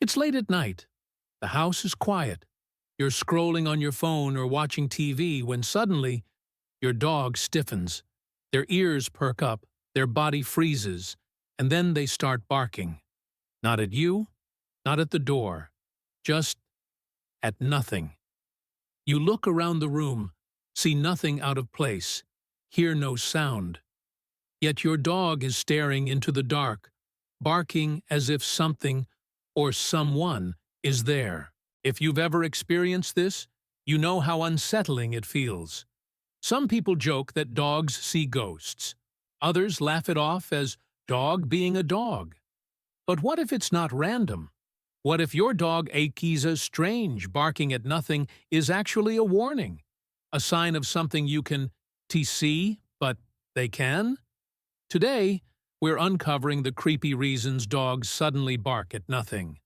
It's late at night. The house is quiet. You're scrolling on your phone or watching TV when suddenly your dog stiffens. Their ears perk up, their body freezes, and then they start barking. Not at you, not at the door, just at nothing. You look around the room, see nothing out of place, hear no sound. Yet your dog is staring into the dark, barking as if something or someone is there. If you've ever experienced this, you know how unsettling it feels. Some people joke that dogs see ghosts. Others laugh it off as dog being a dog. But what if it's not random? What if your dog Akiza's strange barking at nothing is actually a warning? A sign of something you can see, but they can? Today, we're uncovering the creepy reasons dogs suddenly bark at nothing.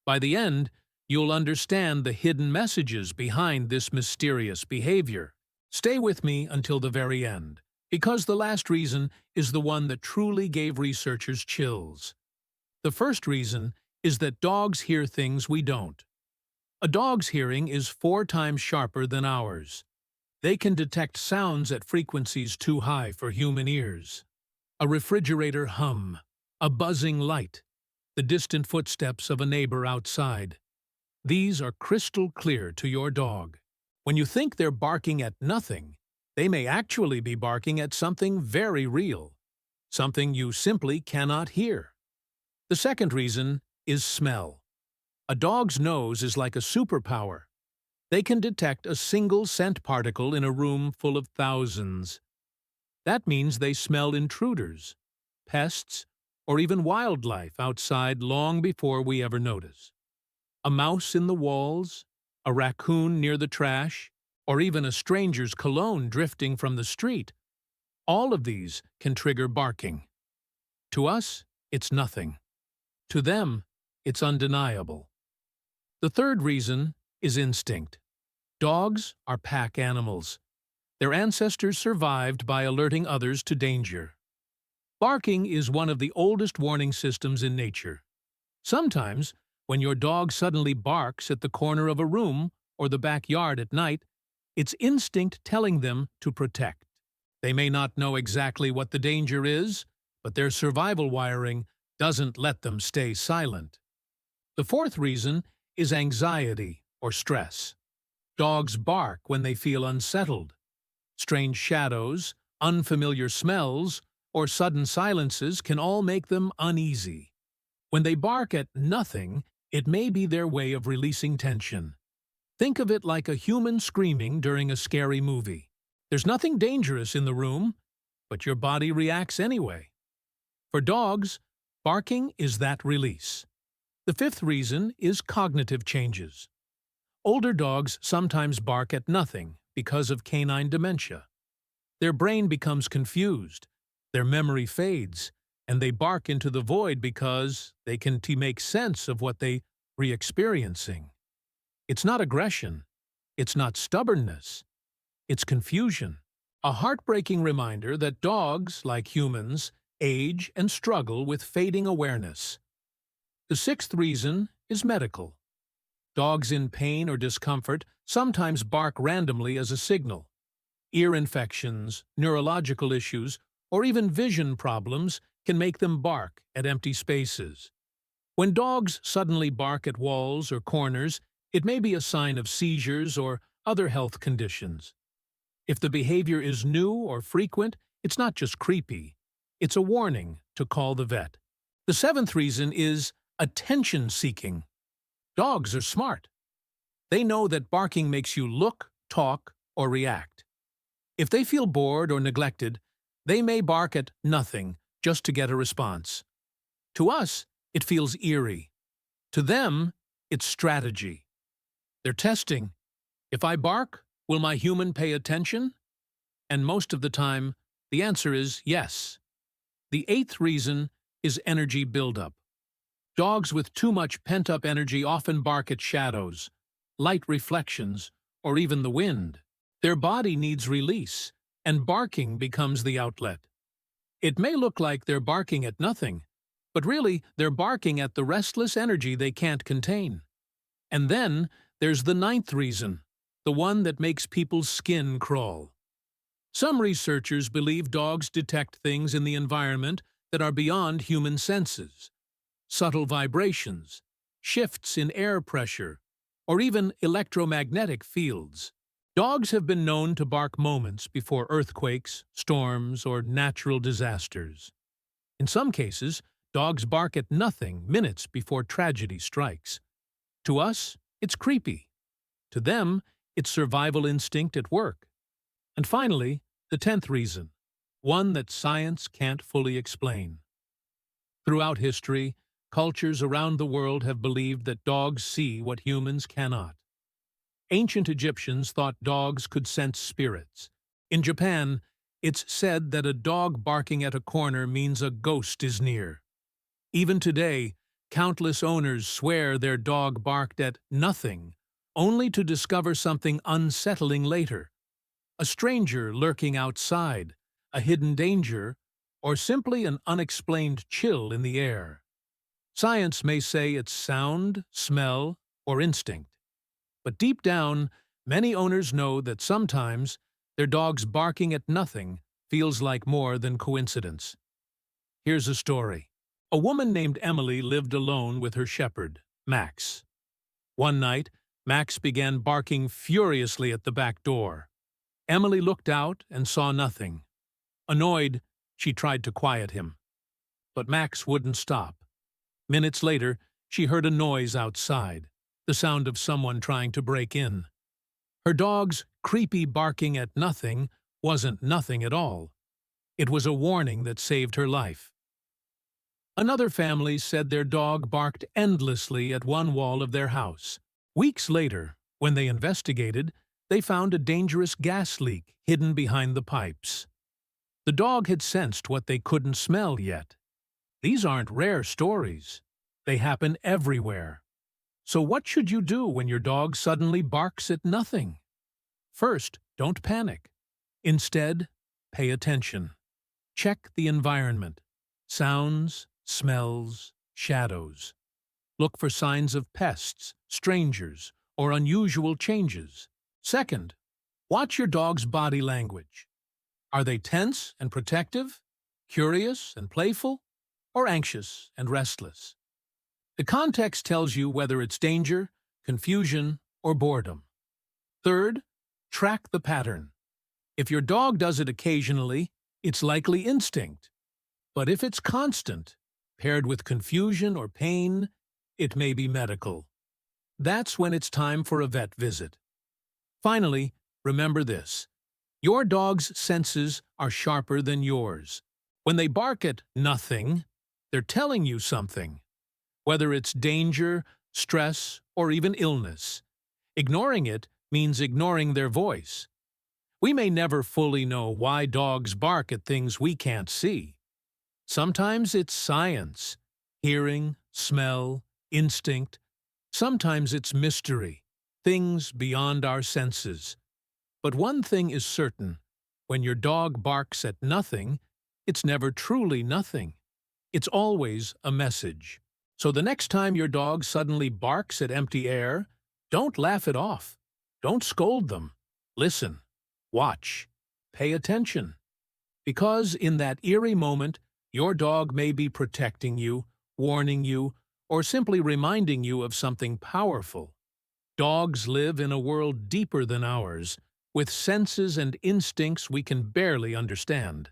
By the end, you'll understand the hidden messages behind this mysterious behavior. Stay with me until the very end, because the last reason is the one that truly gave researchers chills. The first reason is that dogs hear things we don't. A dog's hearing is 4 times sharper than ours. They can detect sounds at frequencies too high for human ears. A refrigerator hum, a buzzing light, the distant footsteps of a neighbor outside. These are crystal clear to your dog. When you think they're barking at nothing, they may actually be barking at something very real, something you simply cannot hear. The second reason is smell. A dog's nose is like a superpower. They can detect a single scent particle in a room full of thousands. That means they smell intruders, pests, or even wildlife outside long before we ever notice. A mouse in the walls, a raccoon near the trash, or even a stranger's cologne drifting from the street. All of these can trigger barking. To us, it's nothing. To them, it's undeniable. The third reason is instinct. Dogs are pack animals. Their ancestors survived by alerting others to danger. Barking is one of the oldest warning systems in nature. Sometimes, when your dog suddenly barks at the corner of a room or the backyard at night, it's instinct telling them to protect. They may not know exactly what the danger is, but their survival wiring doesn't let them stay silent. The fourth reason is anxiety or stress. Dogs bark when they feel unsettled. Strange shadows, unfamiliar smells, or sudden silences can all make them uneasy. When they bark at nothing, it may be their way of releasing tension. Think of it like a human screaming during a scary movie. There's nothing dangerous in the room, but your body reacts anyway. For dogs, barking is that release. The fifth reason is cognitive changes. Older dogs sometimes bark at nothing because of canine dementia. Their brain becomes confused, their memory fades, and they bark into the void because they can make sense of what they re-experiencing. It's not aggression, it's not stubbornness, it's confusion. A heartbreaking reminder that dogs, like humans, age and struggle with fading awareness. The sixth reason is medical. Dogs in pain or discomfort sometimes bark randomly as a signal. Ear infections, neurological issues, or even vision problems can make them bark at empty spaces. When dogs suddenly bark at walls or corners, it may be a sign of seizures or other health conditions. If the behavior is new or frequent, it's not just creepy. It's a warning to call the vet. The seventh reason is attention-seeking. Dogs are smart. They know that barking makes you look, talk, or react. If they feel bored or neglected, they may bark at nothing just to get a response. To us, it feels eerie. To them, it's strategy. They're testing. If I bark, will my human pay attention? And most of the time, the answer is yes. The eighth reason is energy buildup. Dogs with too much pent-up energy often bark at shadows, light reflections, or even the wind. Their body needs release, and barking becomes the outlet. It may look like they're barking at nothing, But really, they're barking at the restless energy they can't contain. And then there's the ninth reason, the one that makes people's skin crawl. Some researchers believe dogs detect things in the environment that are beyond human senses. Subtle vibrations, shifts in air pressure, or even electromagnetic fields. Dogs have been known to bark moments before earthquakes, storms, or natural disasters. In some cases, dogs bark at nothing minutes before tragedy strikes. To us, it's creepy. To them, it's survival instinct at work. And finally, the 10th reason, one that science can't fully explain. Throughout history, cultures around the world have believed that dogs see what humans cannot. Ancient Egyptians thought dogs could sense spirits. In Japan, it's said that a dog barking at a corner means a ghost is near. Even today, countless owners swear their dog barked at nothing, only to discover something unsettling later. A stranger lurking outside, a hidden danger, or simply an unexplained chill in the air. Science may say it's sound, smell, or instinct. But deep down, many owners know that sometimes their dog's barking at nothing feels like more than coincidence. Here's a story. A woman named Emily lived alone with her shepherd, Max. One night, Max began barking furiously at the back door. Emily looked out and saw nothing. Annoyed, she tried to quiet him. But Max wouldn't stop. Minutes later, she heard a noise outside, the sound of someone trying to break in. Her dog's creepy barking at nothing wasn't nothing at all. It was a warning that saved her life. Another family said their dog barked endlessly at one wall of their house. Weeks later, when they investigated, they found a dangerous gas leak hidden behind the pipes. The dog had sensed what they couldn't smell yet. These aren't rare stories. They happen everywhere. So what should you do when your dog suddenly barks at nothing? First, don't panic. Instead, pay attention. Check the environment. Sounds, smells, shadows. Look for signs of pests, strangers, or unusual changes. Second, watch your dog's body language. Are they tense and protective, curious and playful, or anxious and restless? The context tells you whether it's danger, confusion, or boredom. Third, track the pattern. If your dog does it occasionally, it's likely instinct. But if it's constant, paired with confusion or pain, it may be medical. That's when it's time for a vet visit. Finally, remember this. Your dog's senses are sharper than yours. When they bark at nothing, they're telling you something. Whether it's danger, stress, or even illness. Ignoring it means ignoring their voice. We may never fully know why dogs bark at things we can't see. Sometimes it's science, hearing, smell, instinct. Sometimes it's mystery, things beyond our senses. But one thing is certain. When your dog barks at nothing, it's never truly nothing. It's always a message. So the next time your dog suddenly barks at empty air, don't laugh it off. Don't scold them. Listen. Watch. Pay attention. Because in that eerie moment, your dog may be protecting you, warning you, or simply reminding you of something powerful. Dogs live in a world deeper than ours, with senses and instincts we can barely understand.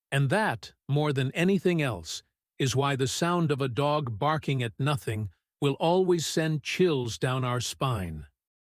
And that, more than anything else, is why the sound of a dog barking at nothing will always send chills down our spine.